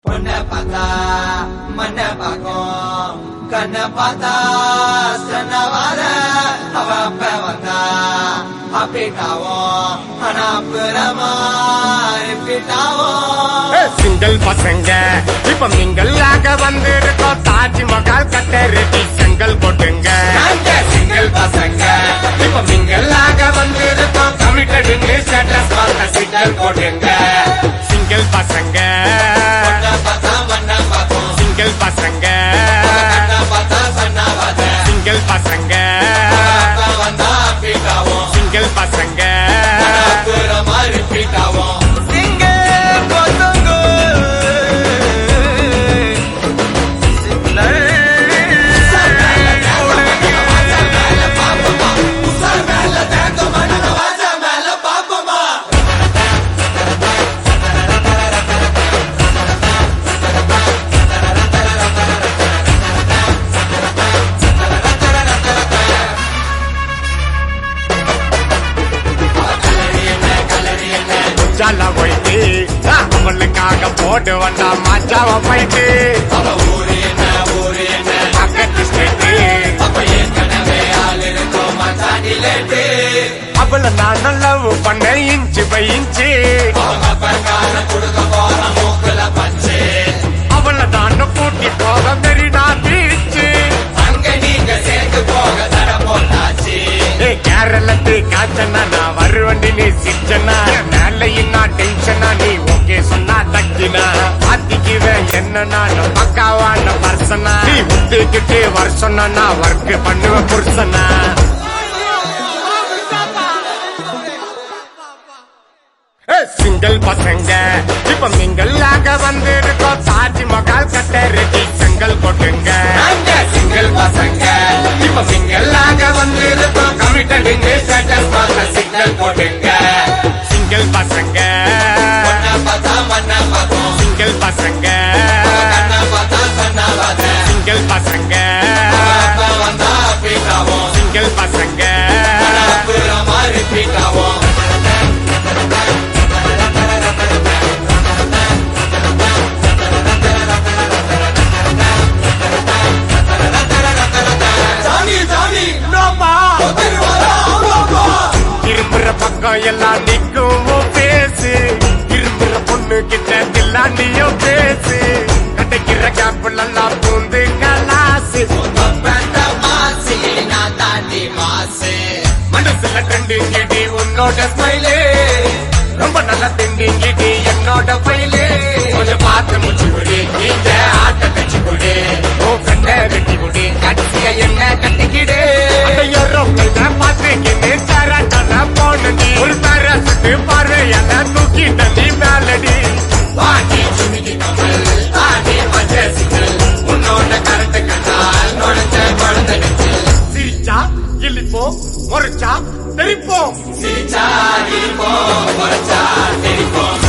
பொண்ண பார்த்தா மண்ண பார்க்கும் கண்ண பார்த்தா சன்னவார அவ அப்ப வந்தா அப்படிட்டாவும் ஆனா அப்புறமா ரிப்பீட்டாவும் சிங்கிள் பசங்க இப்ப மிங்கல் ஆக வந்து இருக்கோம் தாஜ்மஹால் கட்ட ரெடி செங்கல் போட்டுங்க சிங்கிள் பசங்க இப்ப மிங்கல் ஆக வந்து இருக்கோம் கமிட்டட் ஸ்டேட்டஸ் பார்த்த சிங்கல் போட்டுங்க சிங்கிள் பசங்க சிங்கிள் பசங்க சிங்கிள் பசங்க சிங்கிள் பசங்க ஜால போயிட்டு அவளுக்காக போட்டு வந்தா மச்சாவ போயிட்டு பக்கத்து ஸ்டேட்டு அவளை நான் லவ் பண்ண இன்ச்சு பை இன்ச்சு அவளை நான் கூட்டி போக மெரினா பீச்சு கேரளத்து காய்ச்சனா நான் வருவண்டி நீ சிச்சனா மேலையின்னா டென்ஷனா நீ ஓகே சொன்னா தக்கினா பாத்திக்குவேன் என்னன்னா பக்காவான பர்சனா நீ விட்டுக்கிட்டு வருஷம்னா நான் ஒர்க் பண்ணுவேன் புருஷனா சிங்கிள் பசங்க இப்ப மிங்கல் ஆக வந்து இருக்கோம் தாஜ்மஹால் கட்ட ரெடி செங்கல் போட்டுங்க சிங்கிள் பசங்க இப்ப மிங்கல் ஆக வந்து இருக்கோம் கமிட்டட் ஸ்டேட்டஸ் பார்த்த சிக்னல் போட்டுங்க சிங்கிள் பசங்க சிங்கிள் பசங்க சிங்கிள் பசங்க சிங்கிள் பசங்க இரும்புற பக்கம் எல்லாம் நிக்கும் பேசு இரும்புற பொண்ணு கிட்ட எல்லாம் நீயும் பேசு கிடைக்கிற கேப்பிள் எல்லாம் பூந்து கலாசு மனசுல ட்ரெண்டிங்கிடி உன்னோட ஸ்மைலே ரொம்ப நல்லா திண்டிங்கிடி என்னோட பைலே கொஞ்சம் பார்த்து முடிச்சு கொடு இந்த ஆட்ட கட்சி கொடு ஓ கண்ட வெட்டி கொடு கட்சிய என்ன கட்டிக்கிடு பார்த்துக்கிட்டு சரட்டன போனடி ஒரு தரசுட்டு பார்வையான தூக்கி தண்ணி மேலடி வாடி சுமிக்கு கமல் தாடி மஞ்ச சிக்கல் உன்னோட கரண்ட் கண்டால் நுழைச்ச குழந்தை சிரிச்சா இழிப்போம் முறைச்சா தெரிப்போம் சிரிச்சா இழிப்போம் முறைச்சா தெரிப்போம்